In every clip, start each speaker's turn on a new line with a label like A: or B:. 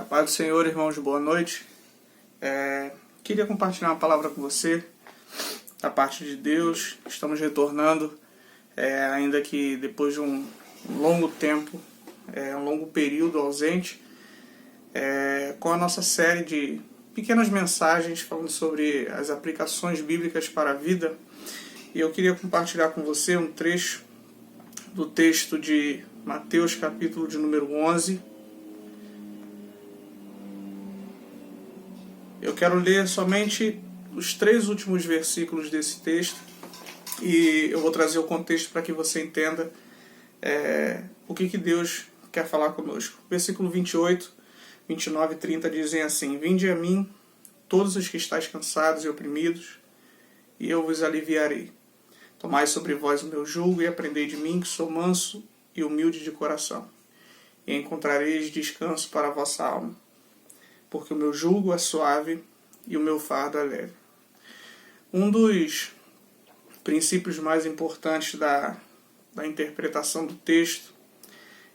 A: A paz do Senhor, irmãos, boa noite. Queria compartilhar uma palavra com você, da parte de Deus. Estamos retornando, ainda que depois de um longo tempo, um longo período ausente, com a nossa série de pequenas mensagens falando sobre as aplicações bíblicas para a vida. E eu queria compartilhar com você um trecho do texto de Mateus, capítulo de número 11. Eu quero ler somente os 3 últimos versículos desse texto e eu vou trazer o contexto para que você entenda o que Deus quer falar conosco. Versículo 28, 29 e 30 dizem assim: Vinde a mim, todos os que estáis cansados e oprimidos, e eu vos aliviarei. Tomai sobre vós o meu jugo e aprendei de mim, que sou manso e humilde de coração, e encontrareis descanso para a vossa alma. Porque o meu jugo é suave e o meu fardo é leve. Um dos princípios mais importantes da interpretação do texto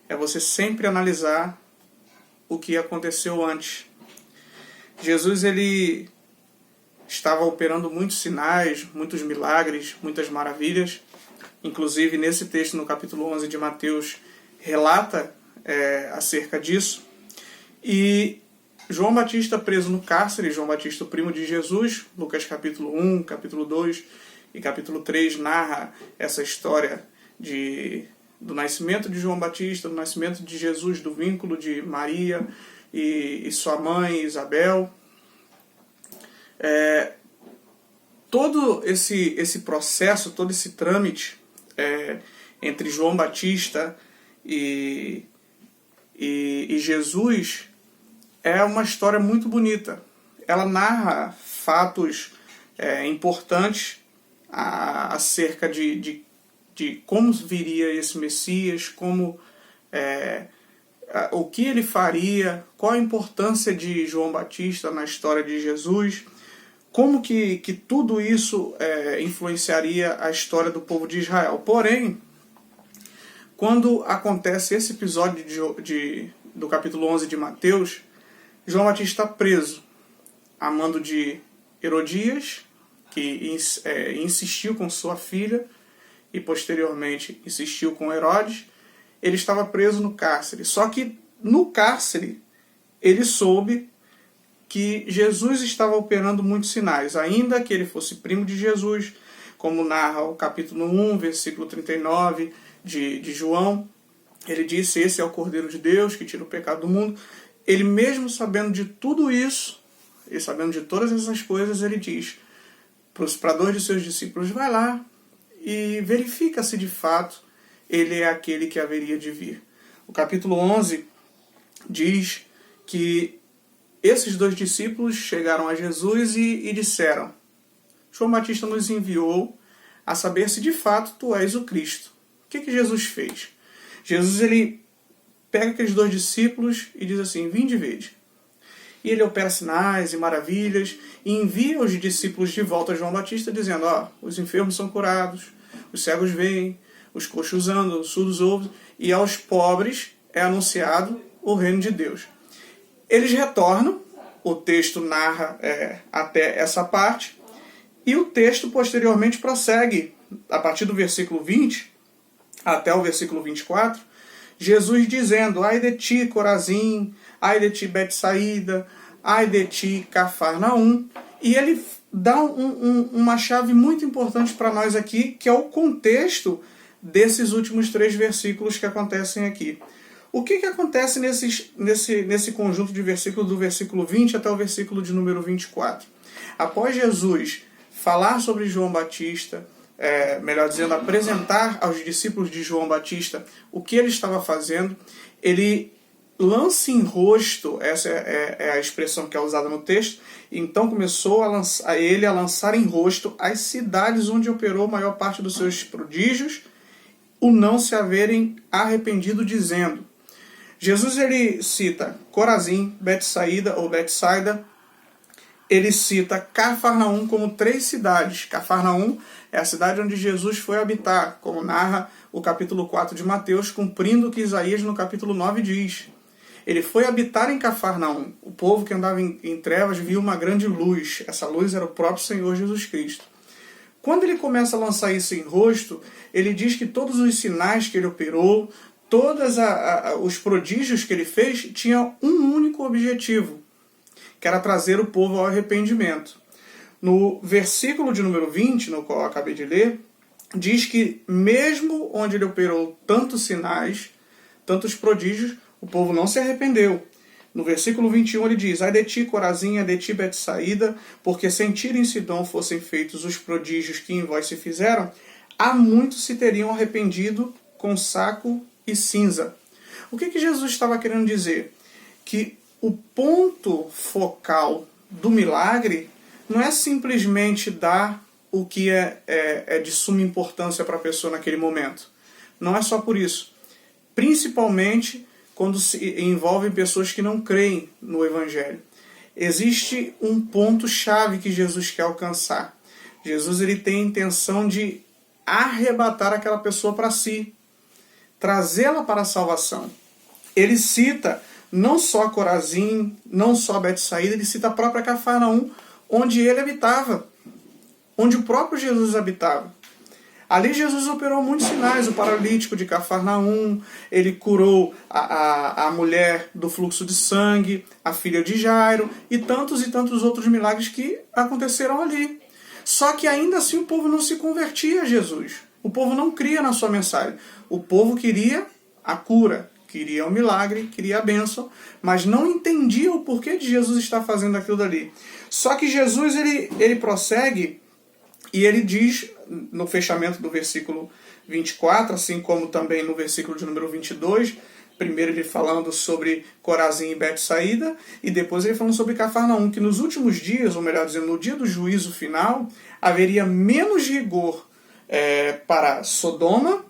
A: é você sempre analisar o que aconteceu antes. Jesus ele estava operando muitos sinais, muitos milagres, muitas maravilhas. Inclusive nesse texto, no capítulo 11 de Mateus, relata acerca disso. E João Batista preso no cárcere, João Batista, o primo de Jesus, Lucas capítulo 1, capítulo 2 e capítulo 3 narra essa história do nascimento de João Batista, do nascimento de Jesus, do vínculo de Maria e sua mãe Isabel. Todo esse processo, todo esse trâmite entre João Batista e Jesus é uma história muito bonita. Ela narra fatos importantes acerca de como viria esse Messias, o que ele faria, qual a importância de João Batista na história de Jesus, como que tudo isso influenciaria a história do povo de Israel. Porém, quando acontece esse episódio do capítulo 11 de Mateus, João Batista está preso, a mando de Herodias, que insistiu com sua filha, e posteriormente insistiu com Herodes. Ele estava preso no cárcere. Só que no cárcere ele soube que Jesus estava operando muitos sinais, ainda que ele fosse primo de Jesus, como narra o capítulo 1, versículo 39 de João. Ele disse: esse é o Cordeiro de Deus que tira o pecado do mundo. Ele mesmo sabendo de tudo isso, e sabendo de todas essas coisas, ele diz para 2 de seus discípulos: vai lá e verifica se de fato ele é aquele que haveria de vir. O capítulo 11 diz que esses 2 discípulos chegaram a Jesus e disseram: João Batista nos enviou a saber se de fato tu és o Cristo. O que Jesus fez? Jesus ele pega aqueles 2 discípulos e diz assim: vinde e vede. E ele opera sinais e maravilhas e envia os discípulos de volta a João Batista dizendo: os enfermos são curados, os cegos veem, os coxos andam, os surdos ouvem, e aos pobres é anunciado o reino de Deus. Eles retornam, o texto narra até essa parte, e o texto posteriormente prossegue, a partir do versículo 20 até o versículo 24, Jesus dizendo: ai de ti, Corazim, ai de ti, Betsaída, ai de ti, Cafarnaum. E ele dá uma chave muito importante para nós aqui, que é o contexto desses últimos 3 versículos que acontecem aqui. O que acontece nesse conjunto de versículos, do versículo 20 até o versículo de número 24? Após Jesus falar sobre João Batista, melhor dizendo, apresentar aos discípulos de João Batista o que ele estava fazendo, ele lança em rosto, essa é a expressão que é usada no texto, então começou ele a lançar em rosto as cidades onde operou a maior parte dos seus prodígios, o não se haverem arrependido, dizendo. Jesus ele cita Corazim, Betsaída ou Betsaida, ele cita Cafarnaum como 3 cidades. Cafarnaum é a cidade onde Jesus foi habitar, como narra o capítulo 4 de Mateus, cumprindo o que Isaías no capítulo 9 diz. Ele foi habitar em Cafarnaum. O povo que andava em trevas viu uma grande luz. Essa luz era o próprio Senhor Jesus Cristo. Quando ele começa a lançar isso em rosto, ele diz que todos os sinais que ele operou, todos os prodígios que ele fez, tinham um único objetivo, que era trazer o povo ao arrependimento. No versículo de número 20, no qual eu acabei de ler, diz que mesmo onde ele operou tantos sinais, tantos prodígios, o povo não se arrependeu. No versículo 21 ele diz: ai de ti, Corazim, ai de ti, Betsaída, porque se em Tiro e em Sidom fossem feitos os prodígios que em vós se fizeram, há muitos se teriam arrependido com saco e cinza. O que Jesus estava querendo dizer? Que o ponto focal do milagre não é simplesmente dar o que é de suma importância para a pessoa naquele momento. Não é só por isso. Principalmente quando se envolvem pessoas que não creem no Evangelho. Existe um ponto-chave que Jesus quer alcançar. Jesus ele tem a intenção de arrebatar aquela pessoa para si, trazê-la para a salvação. Ele cita não só Corazim, não só Betsaída, ele cita a própria Cafarnaum, onde ele habitava, onde o próprio Jesus habitava. Ali Jesus operou muitos sinais, o paralítico de Cafarnaum, ele curou a mulher do fluxo de sangue, a filha de Jairo e tantos outros milagres que aconteceram ali. Só que ainda assim o povo não se convertia a Jesus. O povo não cria na sua mensagem. O povo queria a cura, queria o milagre, queria a bênção, mas não entendia o porquê de Jesus estar fazendo aquilo dali. Só que Jesus ele prossegue e ele diz, no fechamento do versículo 24, assim como também no versículo de número 22, primeiro ele falando sobre Corazim e Betsaída, e depois ele falando sobre Cafarnaum, que nos últimos dias, ou melhor dizendo, no dia do juízo final, haveria menos rigor para Sodoma,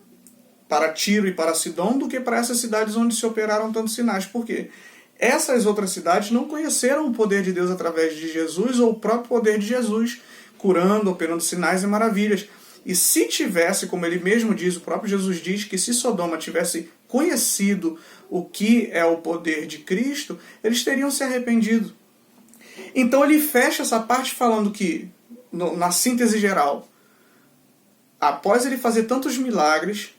A: para Tiro e para Sidom, do que para essas cidades onde se operaram tantos sinais. Por quê? Essas outras cidades não conheceram o poder de Deus através de Jesus, ou o próprio poder de Jesus, curando, operando sinais e maravilhas. E se tivesse, como ele mesmo diz, o próprio Jesus diz que se Sodoma tivesse conhecido o que é o poder de Cristo, eles teriam se arrependido. Então ele fecha essa parte falando que, na síntese geral, após ele fazer tantos milagres,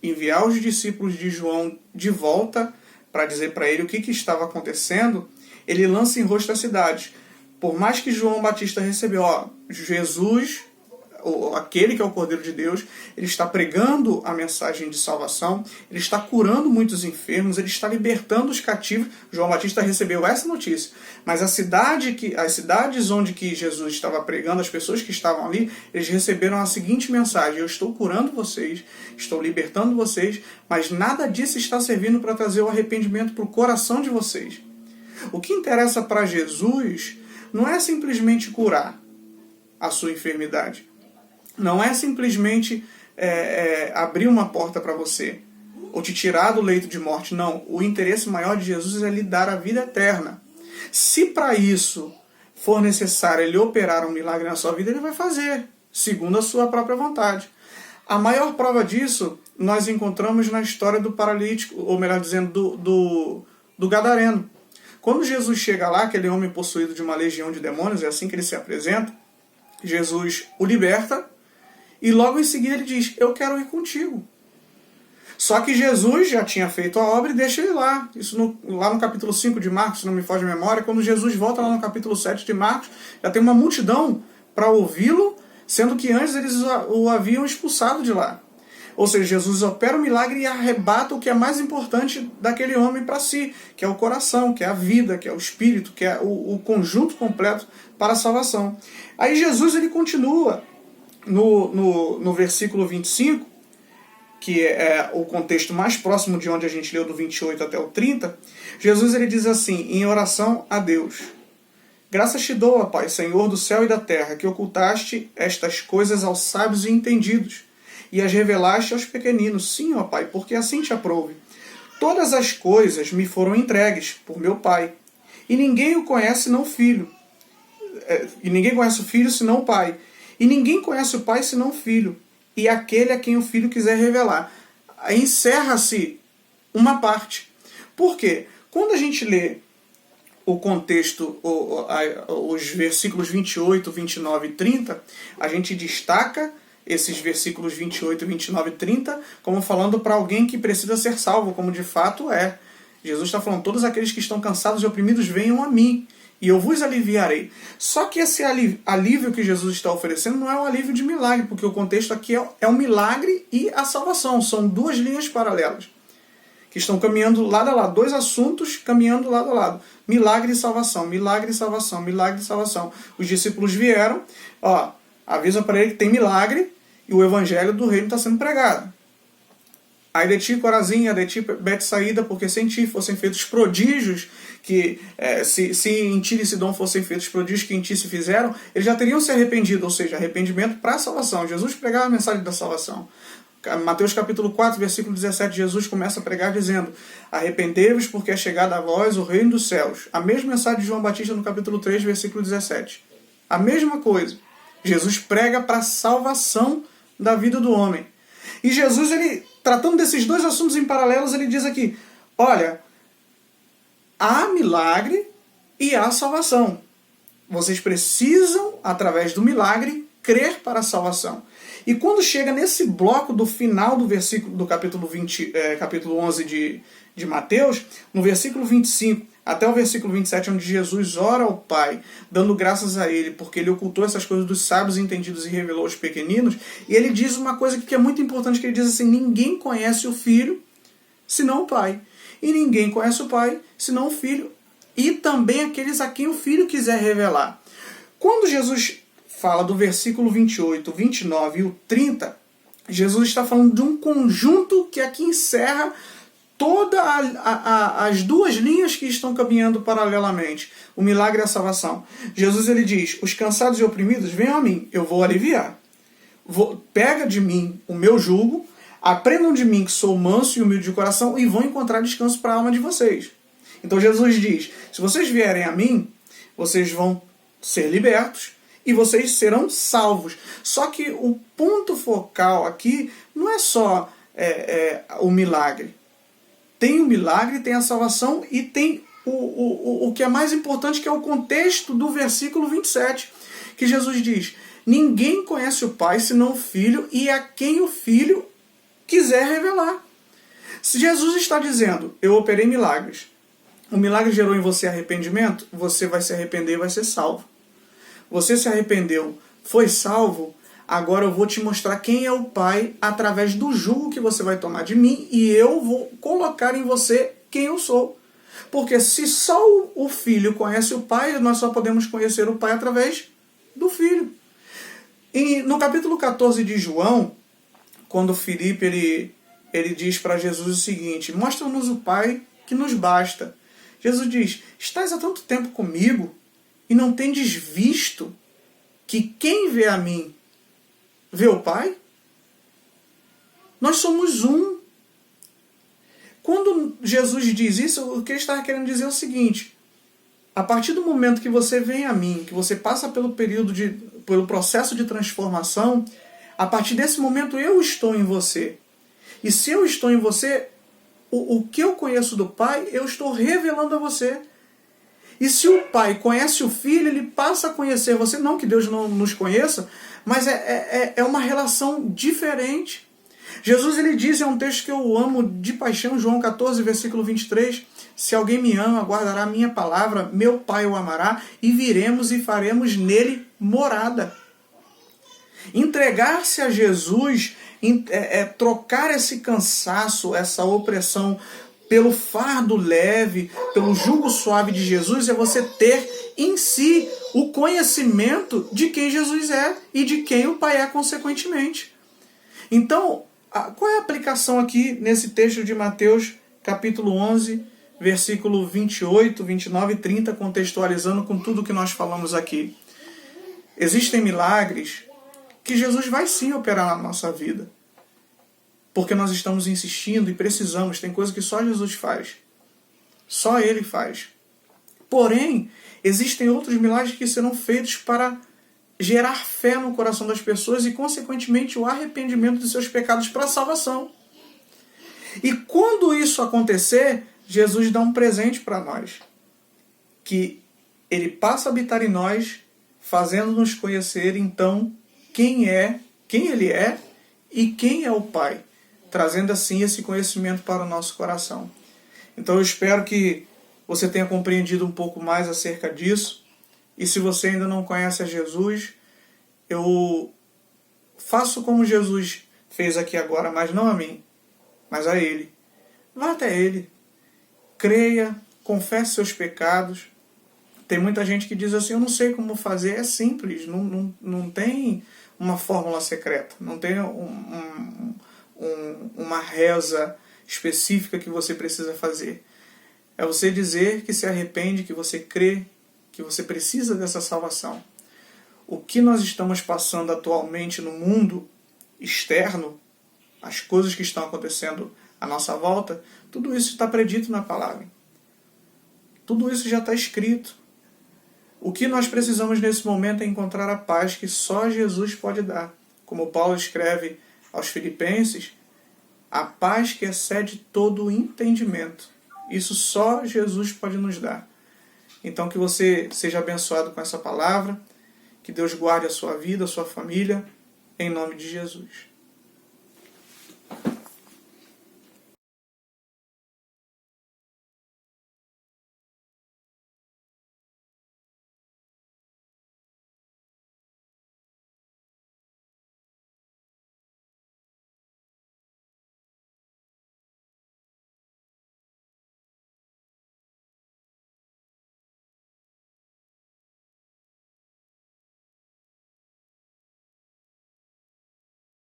A: enviar os discípulos de João de volta para dizer para ele o que estava acontecendo, ele lança em rosto da cidade. Por mais que João Batista recebeu, Jesus, aquele que é o Cordeiro de Deus, ele está pregando a mensagem de salvação, ele está curando muitos enfermos, ele está libertando os cativos. João Batista recebeu essa notícia. Mas as cidades onde que Jesus estava pregando, as pessoas que estavam ali, eles receberam a seguinte mensagem: eu estou curando vocês, estou libertando vocês, mas nada disso está servindo para trazer o arrependimento para o coração de vocês. O que interessa para Jesus não é simplesmente curar a sua enfermidade. Não é simplesmente abrir uma porta para você ou te tirar do leito de morte. Não. O interesse maior de Jesus é lhe dar a vida eterna. Se para isso for necessário ele operar um milagre na sua vida, ele vai fazer, segundo a sua própria vontade. A maior prova disso nós encontramos na história do paralítico, ou melhor dizendo, do gadareno. Quando Jesus chega lá, aquele homem possuído de uma legião de demônios, é assim que ele se apresenta, Jesus o liberta e logo em seguida ele diz: eu quero ir contigo. Só que Jesus já tinha feito a obra e deixa ele lá. Isso lá no capítulo 5 de Marcos, se não me foge a memória, quando Jesus volta lá no capítulo 7 de Marcos, já tem uma multidão para ouvi-lo, sendo que antes eles o haviam expulsado de lá. Ou seja, Jesus opera o milagre e arrebata o que é mais importante daquele homem para si, que é o coração, que é a vida, que é o espírito, que é o conjunto completo para a salvação. Aí Jesus ele continua no versículo 25, que é o contexto mais próximo de onde a gente leu do 28 até o 30, Jesus ele diz assim, em oração a Deus: graças te dou, ó Pai, Senhor do céu e da terra, que ocultaste estas coisas aos sábios e entendidos, e as revelaste aos pequeninos. Sim, ó Pai, porque assim te aprouve. Todas as coisas me foram entregues por meu Pai, e ninguém o conhece senão o Filho. E ninguém conhece o Filho senão o Pai. E ninguém conhece o Pai senão o Filho, e aquele a quem o Filho quiser revelar. Aí encerra-se uma parte. Por quê? Quando a gente lê o contexto, os versículos 28, 29 e 30, a gente destaca esses versículos 28, 29 e 30 como falando para alguém que precisa ser salvo, como de fato é. Jesus está falando, todos aqueles que estão cansados e oprimidos venham a mim, e eu vos aliviarei. Só que esse alívio que Jesus está oferecendo não é um alívio de milagre, porque o contexto aqui é o milagre e a salvação. São duas linhas paralelas, que estão caminhando lado a lado. Dois assuntos caminhando lado a lado. Milagre e salvação, milagre e salvação, milagre e salvação. Os discípulos vieram, avisam para ele que tem milagre e o evangelho do reino está sendo pregado. Ai de ti, Corazim, ai de ti, Betsaída, porque sem ti fossem feitos prodígios, que se em Tiro e Sidom fossem feitos prodígios que em ti se fizeram, eles já teriam se arrependido, ou seja, arrependimento para a salvação. Jesus pregava a mensagem da salvação. Mateus capítulo 4, versículo 17, Jesus começa a pregar dizendo, arrependei-vos porque é chegado a vós o reino dos céus. A mesma mensagem de João Batista no capítulo 3, versículo 17. A mesma coisa. Jesus prega para a salvação da vida do homem. E Jesus, ele, tratando desses dois assuntos em paralelos, ele diz aqui, olha, há milagre e há salvação. Vocês precisam, através do milagre, crer para a salvação. E quando chega nesse bloco do final do versículo do capítulo 11 de Mateus, no versículo 25 até o versículo 27, onde Jesus ora ao Pai, dando graças a Ele, porque Ele ocultou essas coisas dos sábios e entendidos e revelou aos pequeninos, e Ele diz uma coisa que é muito importante, que Ele diz assim, ninguém conhece o Filho, senão o Pai. E ninguém conhece o Pai, senão o Filho, e também aqueles a quem o Filho quiser revelar. Quando Jesus fala do versículo 28, 29 e o 30, Jesus está falando de um conjunto que aqui encerra todas as duas linhas que estão caminhando paralelamente, o milagre e a salvação. Jesus, ele diz, os cansados e oprimidos, venham a mim, eu vou aliviar. Pega de mim o meu jugo, aprendam de mim que sou manso e humilde de coração e vão encontrar descanso para a alma de vocês. Então Jesus diz, se vocês vierem a mim, vocês vão ser libertos e vocês serão salvos. Só que o ponto focal aqui não é só o milagre. Tem o milagre, tem a salvação e tem o que é mais importante, que é o contexto do versículo 27, que Jesus diz, ninguém conhece o Pai senão o Filho e a quem o Filho quiser revelar. Se Jesus está dizendo, eu operei milagres, o milagre gerou em você arrependimento, você vai se arrepender e vai ser salvo. Você se arrependeu, foi salvo, agora eu vou te mostrar quem é o Pai através do jugo que você vai tomar de mim e eu vou colocar em você quem eu sou. Porque se só o Filho conhece o Pai, nós só podemos conhecer o Pai através do Filho. E no capítulo 14 de João, quando Filipe ele diz para Jesus o seguinte, mostra-nos o Pai que nos basta. Jesus diz, estás há tanto tempo comigo e não tendes visto que quem vê a mim vê o Pai? Nós somos um. Quando Jesus diz isso, o que ele está querendo dizer é o seguinte, a partir do momento que você vem a mim, que você passa pelo processo de transformação, a partir desse momento eu estou em você. E se eu estou em você, o que eu conheço do Pai, eu estou revelando a você. E se o Pai conhece o Filho, ele passa a conhecer você. Não que Deus não nos conheça, mas é uma relação diferente. Jesus, ele diz, é um texto que eu amo de paixão, João 14, versículo 23, se alguém me ama, guardará a minha palavra, meu Pai o amará, e viremos e faremos nele morada. Entregar-se a Jesus, trocar esse cansaço, essa opressão, pelo fardo leve, pelo jugo suave de Jesus, é você ter em si o conhecimento de quem Jesus é e de quem o Pai é consequentemente. Então, qual é a aplicação aqui nesse texto de Mateus, capítulo 11, versículo 28, 29 e 30, contextualizando com tudo que nós falamos aqui? Existem milagres que Jesus vai sim operar na nossa vida. Porque nós estamos insistindo e precisamos, tem coisa que só Jesus faz. Só Ele faz. Porém, existem outros milagres que serão feitos para gerar fé no coração das pessoas e, consequentemente, o arrependimento de seus pecados para a salvação. E quando isso acontecer, Jesus dá um presente para nós, que ele passa a habitar em nós, fazendo-nos conhecer, então, quem ele é e quem é o Pai, trazendo assim esse conhecimento para o nosso coração. Então eu espero que você tenha compreendido um pouco mais acerca disso, e se você ainda não conhece a Jesus, eu faço como Jesus fez aqui agora, mas não a mim, mas a Ele. Vá até Ele, creia, confesse seus pecados. Tem muita gente que diz assim, eu não sei como fazer, é simples, não tem uma fórmula secreta, não tem uma reza específica que você precisa fazer. É você dizer que se arrepende, que você crê, que você precisa dessa salvação. O que nós estamos passando atualmente no mundo externo, as coisas que estão acontecendo à nossa volta, tudo isso está predito na palavra. Tudo isso já está escrito. O que nós precisamos nesse momento é encontrar a paz que só Jesus pode dar. Como Paulo escreve aos Filipenses, a paz que excede todo o entendimento. Isso só Jesus pode nos dar. Então que você seja abençoado com essa palavra, que Deus guarde a sua vida, a sua família, em nome de Jesus.